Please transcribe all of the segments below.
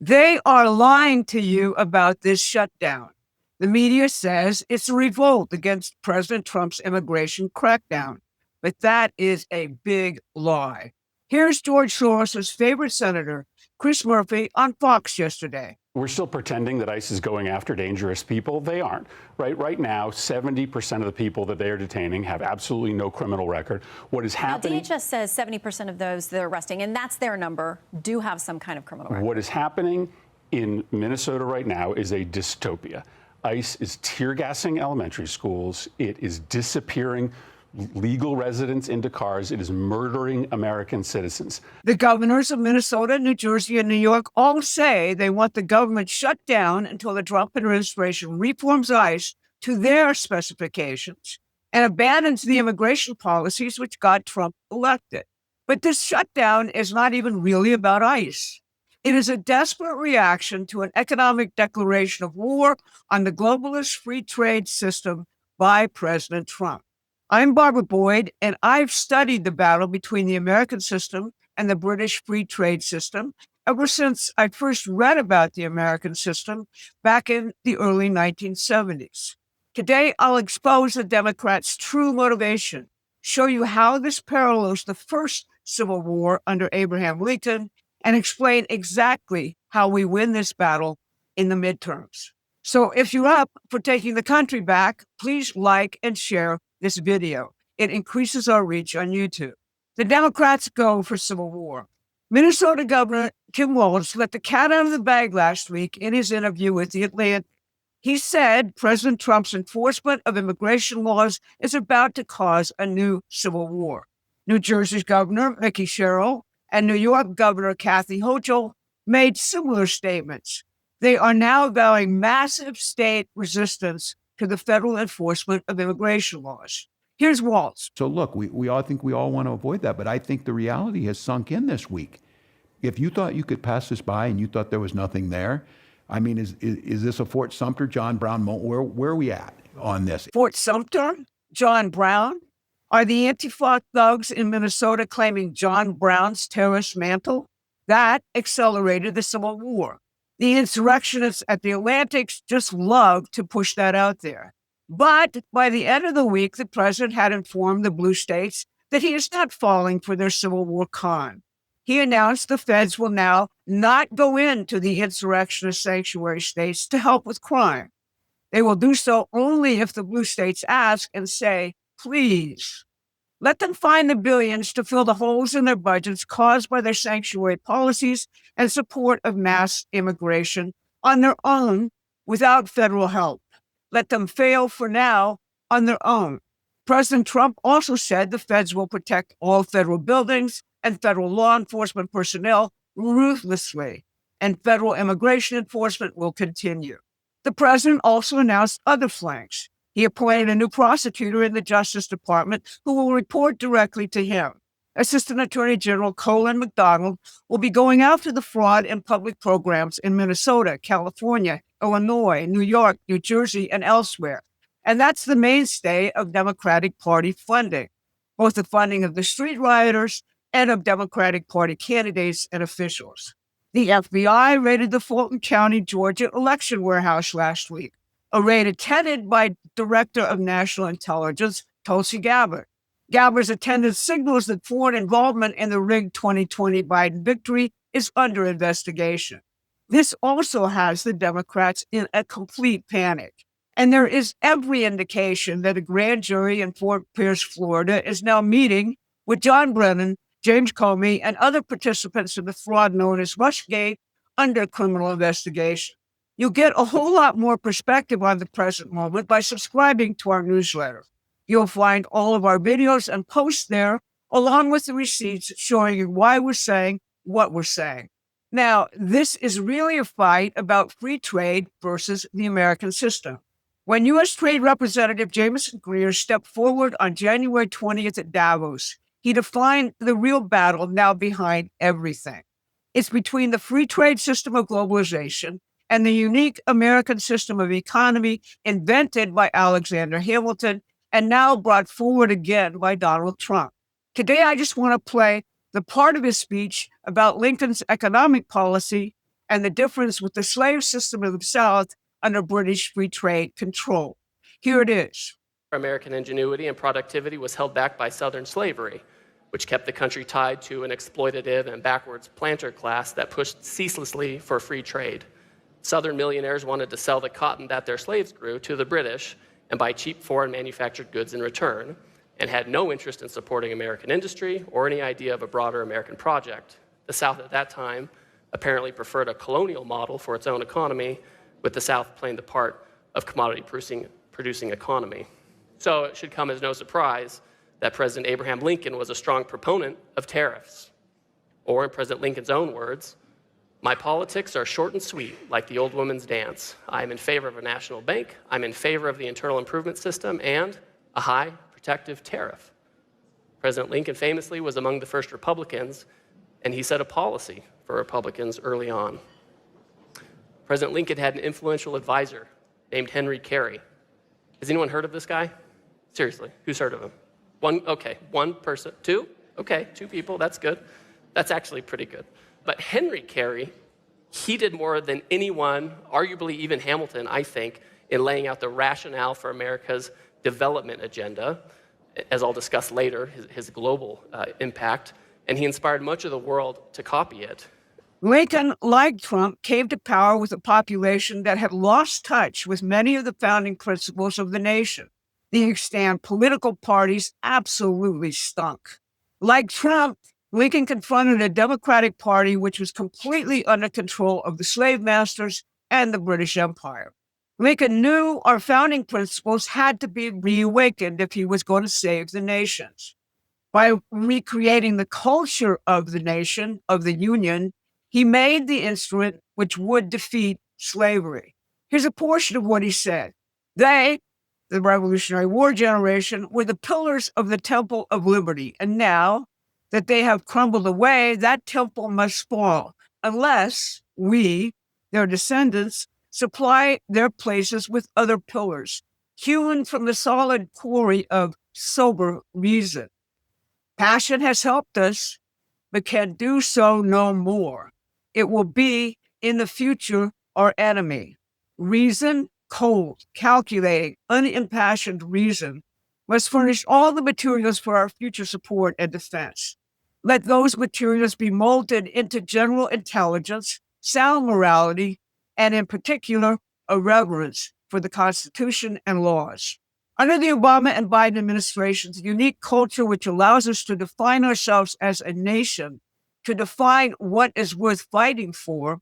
They are lying to you about this shutdown. The media says it's a revolt against President Trump's immigration crackdown, but that is a big lie. Here's George Soros's favorite senator, Chris Murphy, on Fox yesterday. We're still pretending that ICE is going after dangerous people. They aren't. Right now, 70% of the people that they are detaining have absolutely no criminal record. What is happening? Now, DHS says 70% of those they're arresting, and that's their number, do have some kind of criminal record. What is happening in Minnesota right now is a dystopia. ICE is tear gassing elementary schools. It is disappearing legal residents into cars. It is murdering American citizens. The governors of Minnesota, New Jersey, and New York all say they want the government shut down until the Trump administration reforms ICE to their specifications and abandons the immigration policies which got Trump elected. But this shutdown is not even really about ICE. It is a desperate reaction to an economic declaration of war on the globalist free trade system by President Trump. I'm Barbara Boyd, and I've studied the battle between the American system and the British free trade system ever since I first read about the American system back in the early 1970s. Today, I'll expose the Democrats' true motivation, show you how this parallels the first Civil War under Abraham Lincoln, and explain exactly how we win this battle in the midterms. So if you're up for taking the country back, please like and share this video. It increases our reach on YouTube. The Democrats go for civil war. Minnesota Governor Kim Walz let the cat out of the bag last week in his interview with The Atlantic. He said President Trump's enforcement of immigration laws is about to cause a new civil war. New Jersey's Governor Mickey Sherrill and New York Governor Kathy Hochul made similar statements. They are now vowing massive state resistance to the federal enforcement of immigration laws. Here's Walz. So look, we all think we all want to avoid that, but I think the reality has sunk in this week. If you thought you could pass this by and you thought there was nothing there, I mean, is this a Fort Sumter, John Brown moment? Where are we at on this? Fort Sumter, John Brown? Are the Antifa thugs in Minnesota claiming John Brown's terrorist mantle? That accelerated the Civil War. The insurrectionists at the Atlantics just love to push that out there. But by the end of the week, the president had informed the blue states that he is not falling for their Civil War con. He announced the feds will now not go into the insurrectionist sanctuary states to help with crime. They will do so only if the blue states ask and say, please. Let them find the billions to fill the holes in their budgets caused by their sanctuary policies and support of mass immigration on their own without federal help. Let them fail for now on their own. President Trump also said the feds will protect all federal buildings and federal law enforcement personnel ruthlessly, and federal immigration enforcement will continue. The president also announced other flanks. He appointed a new prosecutor in the Justice Department who will report directly to him. Assistant Attorney General Colin McDonald will be going after the fraud in public programs in Minnesota, California, Illinois, New York, New Jersey, and elsewhere. And that's the mainstay of Democratic Party funding, both the funding of the street rioters and of Democratic Party candidates and officials. The FBI raided the Fulton County, Georgia election warehouse last week, a raid attended by Director of National Intelligence, Tulsi Gabbard. Gabbard's attendance signals that foreign involvement in the rigged 2020 Biden victory is under investigation. This also has the Democrats in a complete panic. And there is every indication that a grand jury in Fort Pierce, Florida, is now meeting with John Brennan, James Comey, and other participants in the fraud known as Rushgate under criminal investigation. You'll get a whole lot more perspective on the present moment by subscribing to our newsletter. You'll find all of our videos and posts there, along with the receipts showing you why we're saying what we're saying. Now, this is really a fight about free trade versus the American system. When U.S. Trade Representative Jameson Greer stepped forward on January 20th at Davos, he defined the real battle now behind everything. It's between the free trade system of globalization and the unique American system of economy invented by Alexander Hamilton and now brought forward again by Donald Trump. Today, I just want to play the part of his speech about Lincoln's economic policy and the difference with the slave system of the South under British free trade control. Here it is. American ingenuity and productivity was held back by Southern slavery, which kept the country tied to an exploitative and backwards planter class that pushed ceaselessly for free trade. Southern millionaires wanted to sell the cotton that their slaves grew to the British and buy cheap foreign manufactured goods in return, and had no interest in supporting American industry or any idea of a broader American project. The South at that time apparently preferred a colonial model for its own economy, with the South playing the part of commodity producing economy. So it should come as no surprise that President Abraham Lincoln was a strong proponent of tariffs. Or in President Lincoln's own words, "My politics are short and sweet, like the old woman's dance. I am in favor of a national bank, I'm in favor of the internal improvement system, and a high protective tariff." President Lincoln famously was among the first Republicans, and he set a policy for Republicans early on. President Lincoln had an influential advisor named Henry Carey. Has anyone heard of this guy? Seriously, who's heard of him? One, okay, one person, two? Okay, two people, that's good. That's actually pretty good. But Henry Carey, he did more than anyone, arguably even Hamilton, I think, in laying out the rationale for America's development agenda, as I'll discuss later, his global impact, and he inspired much of the world to copy it. Lincoln, like Trump, came to power with a population that had lost touch with many of the founding principles of the nation. The extant political parties absolutely stunk. Like Trump, Lincoln confronted a Democratic Party which was completely under control of the slave masters and the British Empire. Lincoln knew our founding principles had to be reawakened if he was going to save the nations. By recreating the culture of the nation, of the Union, he made the instrument which would defeat slavery. Here's a portion of what he said. They, the Revolutionary War generation, were the pillars of the Temple of Liberty. And now that they have crumbled away, that temple must fall, unless we, their descendants, supply their places with other pillars, hewn from the solid quarry of sober reason. Passion has helped us, but can do so no more. It will be, in the future, our enemy. Reason, cold, calculating, unimpassioned reason, must furnish all the materials for our future support and defense. Let those materials be molded into general intelligence, sound morality, and in particular, a reverence for the Constitution and laws. Under the Obama and Biden administrations, unique culture which allows us to define ourselves as a nation, to define what is worth fighting for,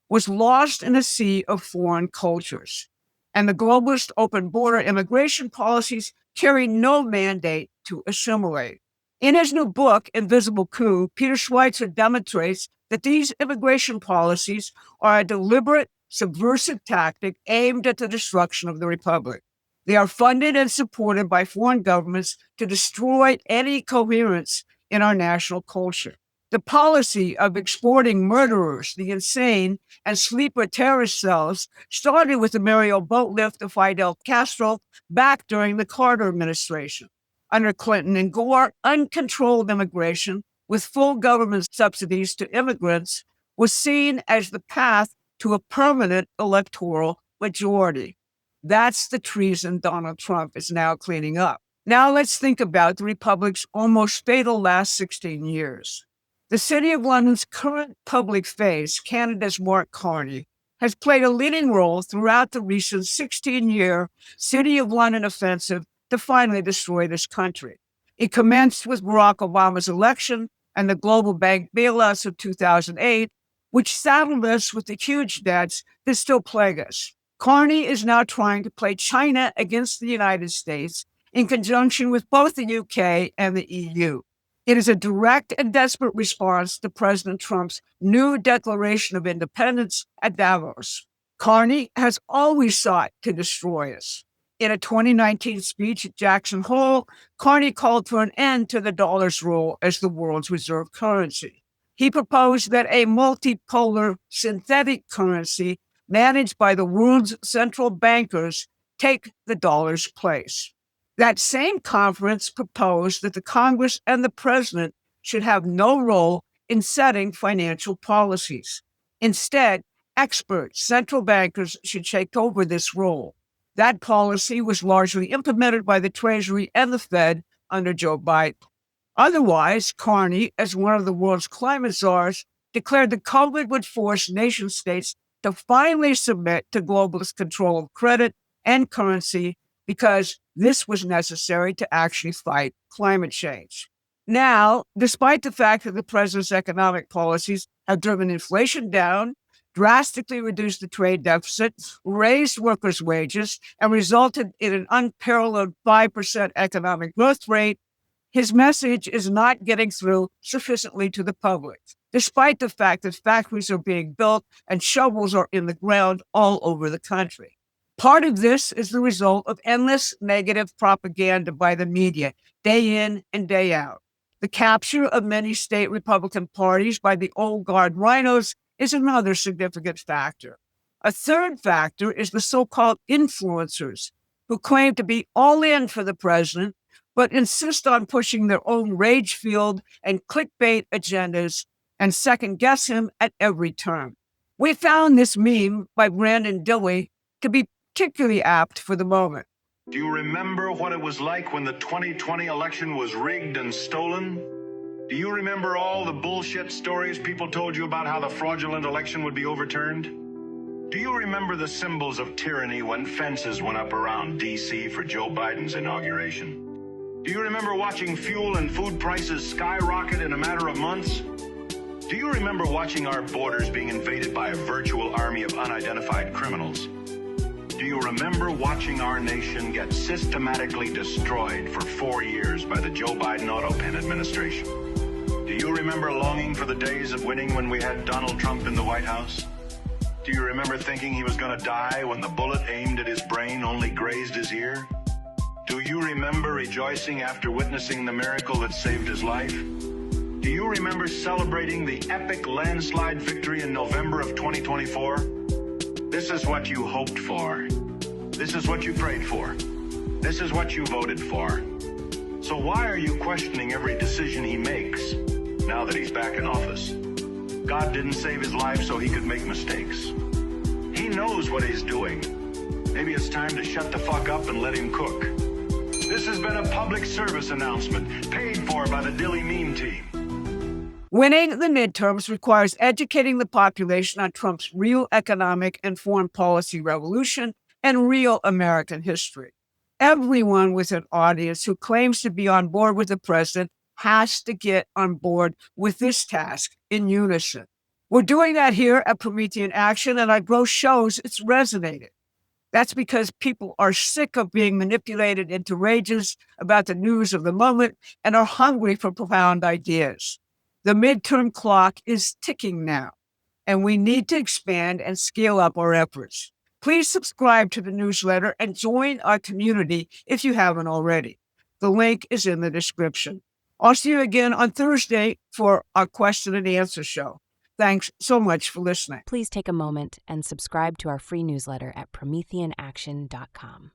was lost in a sea of foreign cultures. And the globalist open border immigration policies carry no mandate to assimilate. In his new book, Invisible Coup, Peter Schweitzer demonstrates that these immigration policies are a deliberate, subversive tactic aimed at the destruction of the republic. They are funded and supported by foreign governments to destroy any coherence in our national culture. The policy of exporting murderers, the insane, and sleeper terrorist cells started with the Mariel boat lift of Fidel Castro back during the Carter administration. Under Clinton and Gore, uncontrolled immigration with full government subsidies to immigrants was seen as the path to a permanent electoral majority. That's the treason Donald Trump is now cleaning up. Now let's think about the Republic's almost fatal last 16 years. The City of London's current public face, Canada's Mark Carney, has played a leading role throughout the recent 16-year City of London offensive to finally destroy this country. It commenced with Barack Obama's election and the global bank bailouts of 2008, which saddled us with the huge debts that still plague us. Carney is now trying to play China against the United States in conjunction with both the UK and the EU. It is a direct and desperate response to President Trump's new declaration of independence at Davos. Carney has always sought to destroy us. In a 2019 speech at Jackson Hole, Carney called for an end to the dollar's role as the world's reserve currency. He proposed that a multipolar synthetic currency managed by the world's central bankers take the dollar's place. That same conference proposed that the Congress and the president should have no role in setting financial policies. Instead, experts, central bankers should take over this role. That policy was largely implemented by the Treasury and the Fed under Joe Biden. Otherwise, Carney, as one of the world's climate czars, declared that COVID would force nation states to finally submit to globalist control of credit and currency because this was necessary to actually fight climate change. Now, despite the fact that the president's economic policies have driven inflation down, drastically reduced the trade deficit, raised workers' wages, and resulted in an unparalleled 5% economic growth rate, his message is not getting through sufficiently to the public, despite the fact that factories are being built and shovels are in the ground all over the country. Part of this is the result of endless negative propaganda by the media, day in and day out. The capture of many state Republican parties by the old guard rhinos is another significant factor. A third factor is the so-called influencers, who claim to be all in for the president, but insist on pushing their own rage-fueled and clickbait agendas and second-guess him at every turn. We found this meme by Brandon Dilley to be particularly apt for the moment. Do you remember what it was like when the 2020 election was rigged and stolen? Do you remember all the bullshit stories people told you about how the fraudulent election would be overturned? Do you remember the symbols of tyranny when fences went up around D.C. for Joe Biden's inauguration? Do you remember watching fuel and food prices skyrocket in a matter of months? Do you remember watching our borders being invaded by a virtual army of unidentified criminals? Do you remember watching our nation get systematically destroyed for 4 years by the Joe Biden autopen administration? Do you remember longing for the days of winning when we had Donald Trump in the White House? Do you remember thinking he was going to die when the bullet aimed at his brain only grazed his ear? Do you remember rejoicing after witnessing the miracle that saved his life? Do you remember celebrating the epic landslide victory in November of 2024? This is what you hoped for. This is what you prayed for. This is what you voted for. So why are you questioning every decision he makes now that he's back in office? God didn't save his life so he could make mistakes. He knows what he's doing. Maybe it's time to shut the fuck up and let him cook. This has been a public service announcement paid for by the Dilley meme team. Winning the midterms requires educating the population on Trump's real economic and foreign policy revolution and real American history. Everyone with an audience who claims to be on board with the president has to get on board with this task in unison. We're doing that here at Promethean Action, and our growth shows it's resonated. That's because people are sick of being manipulated into rages about the news of the moment and are hungry for profound ideas. The midterm clock is ticking now, and we need to expand and scale up our efforts. Please subscribe to the newsletter and join our community if you haven't already. The link is in the description. I'll see you again on Thursday for our question and answer show. Thanks so much for listening. Please take a moment and subscribe to our free newsletter at prometheanaction.com.